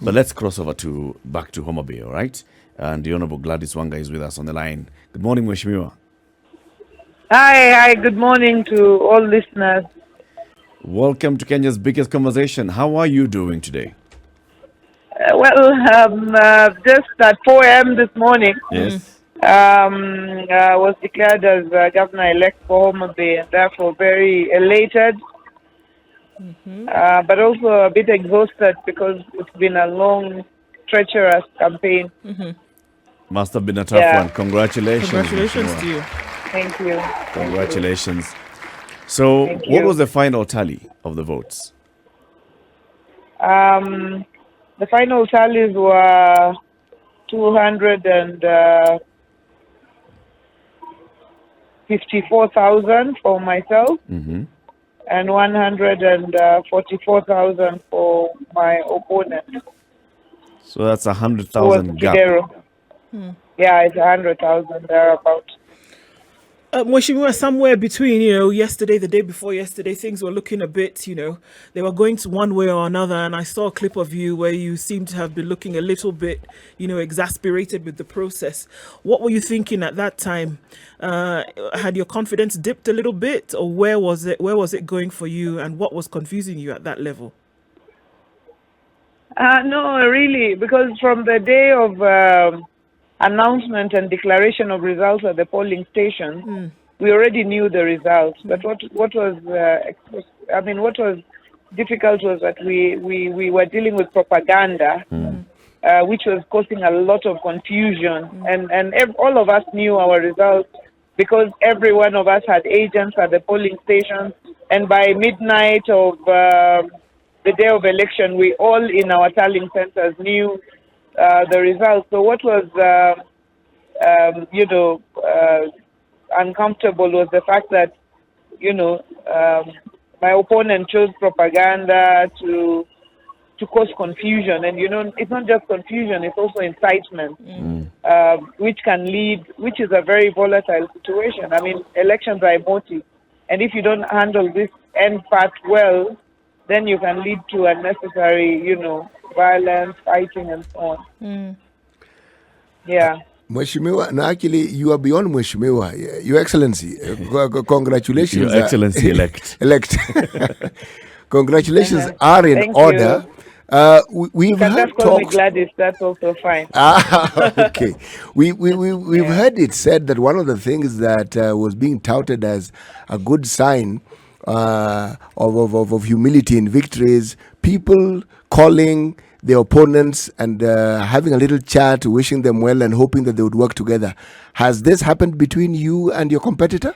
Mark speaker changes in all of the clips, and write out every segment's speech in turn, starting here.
Speaker 1: But let's cross over back to Homabay, all right? And the Honorable GLADYS WANGA is with us on the line. Good morning, Mheshimiwa.
Speaker 2: Hi, good morning to all listeners.
Speaker 1: Welcome to Kenya's biggest conversation. How are you doing today?
Speaker 2: Just at 4 a.m. this morning,
Speaker 1: Yes.
Speaker 2: was declared as governor-elect for Homabay, and therefore very elated, but also a bit exhausted because it's been a long, treacherous campaign.
Speaker 1: Must have been a tough one. Congratulations.
Speaker 3: Congratulations to you.
Speaker 2: Thank you.
Speaker 1: Congratulations. So, what was the final tally of the votes?
Speaker 2: The final tallies were 254,000 for myself, and 144,000 for my opponent.
Speaker 1: So that's 100,000 gap.
Speaker 2: Yeah, it's 100,000 thereabout.
Speaker 3: Mheshimiwa, somewhere between, yesterday, the day before yesterday, things were looking a bit, they were going to one way or another. And I saw a clip of you where you seemed to have been looking a little bit, exasperated with the process. What were you thinking at that time? Had your confidence dipped a little bit, or where was it going for you, and what was confusing you at that level?
Speaker 2: No, really, because from the day of announcement and declaration of results at the polling station, we already knew the results. But what was difficult was that we were dealing with propaganda, which was causing a lot of confusion, and all of us knew our results because every one of us had agents at the polling stations, and by midnight of the day of election, we all in our tallying centers knew the results. So what was, uncomfortable was the fact that, my opponent chose propaganda to cause confusion. And, it's not just confusion, it's also incitement, which is a very volatile situation. I mean, elections are emotive. And if you don't handle this end part well, then you can lead to unnecessary, violence, fighting, and so on. Yeah.
Speaker 4: Mheshimiwa, no, actually, you are beyond Mheshimiwa. Your Excellency, congratulations.
Speaker 1: Your Excellency elect.
Speaker 4: Congratulations are in
Speaker 2: Thank
Speaker 4: order. We've
Speaker 2: you can
Speaker 4: heard
Speaker 2: just call me
Speaker 4: talks.
Speaker 2: GLADYS, that's also fine.
Speaker 4: Okay. We've heard it said that one of the things that was being touted as a good sign of humility in victories, people calling their opponents and having a little chat, wishing them well and hoping that they would work together. Has this happened between you and your competitor?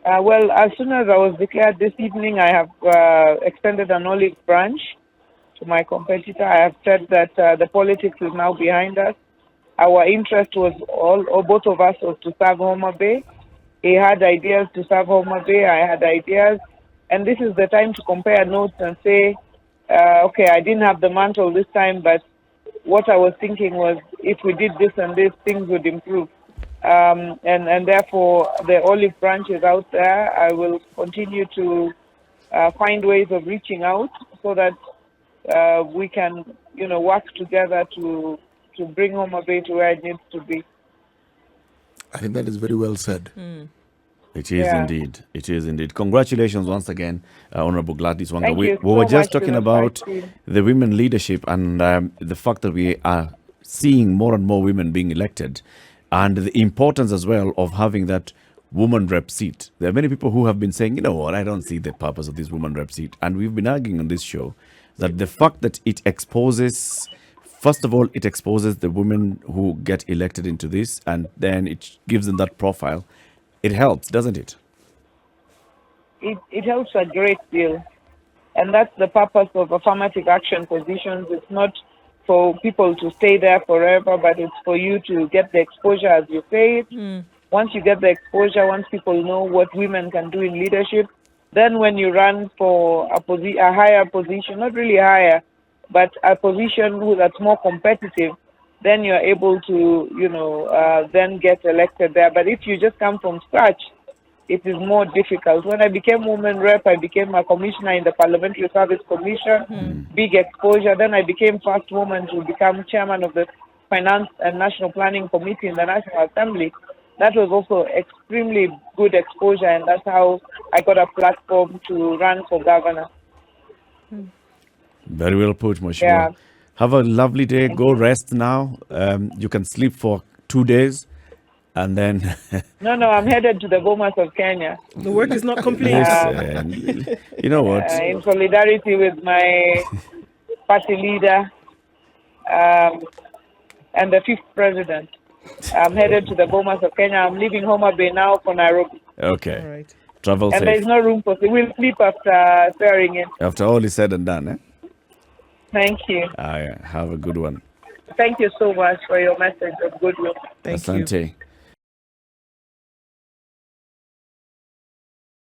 Speaker 2: Well, as soon as I was declared this evening, I have extended an olive branch to my competitor. I have said that the politics is now behind us. Our interest was both of us was to serve Homabay. He had ideas to serve Homabay. I had ideas. And this is the time to compare notes and say, okay, I didn't have the mantle this time, but what I was thinking was if we did this and this, things would improve. And therefore, the olive branch is out there. I will continue to find ways of reaching out so that we can, work together to bring Homabay to where it needs to be.
Speaker 4: I think that is very well said.
Speaker 1: It is indeed. It is indeed. Congratulations once again, Honorable GLADYS WANGA. We were just talking about the women leadership and the fact that we are seeing more and more women being elected, and the importance as well of having that woman rep seat. There are many people who have been saying, you know what, I don't see the purpose of this woman rep seat. And we've been arguing on this show that the fact that it exposes, first of all, it exposes the women who get elected into this, and then it gives them that profile. It helps, doesn't it?
Speaker 2: It helps a great deal. And that's the purpose of affirmative action positions. It's not for people to stay there forever, but it's for you to get the exposure, as you say it. Once you get the exposure, once people know what women can do in leadership, then when you run for a higher position, not really higher, but a position that's more competitive, then you're able to, then get elected there. But if you just come from scratch, it is more difficult. When I became women rep, I became a commissioner in the Parliamentary Service Commission, big exposure. Then I became first woman to become chairman of the Finance and National Planning Committee in the National Assembly. That was also extremely good exposure, and that's how I got a platform to run for governor.
Speaker 1: Very well put, Mheshimiwa.
Speaker 2: Yeah.
Speaker 1: Have a lovely day. Go rest now. You can sleep for 2 days, and then
Speaker 2: No, I'm headed to the Bomas of Kenya.
Speaker 3: The work is not complete.
Speaker 1: listen, you know what?
Speaker 2: In solidarity with my party leader and the 5th president. I'm headed to the Bomas of Kenya. I'm leaving Homabay now for Nairobi.
Speaker 1: Okay.
Speaker 3: All right.
Speaker 1: Travel
Speaker 2: And there's
Speaker 1: safe.
Speaker 2: no room for sleep. We'll sleep after swearing in.
Speaker 1: After all is said and done, eh?
Speaker 2: Thank you.
Speaker 1: Yeah. Have a good one.
Speaker 2: Thank you so much for your message of goodwill.
Speaker 3: Thank you.
Speaker 1: Asante.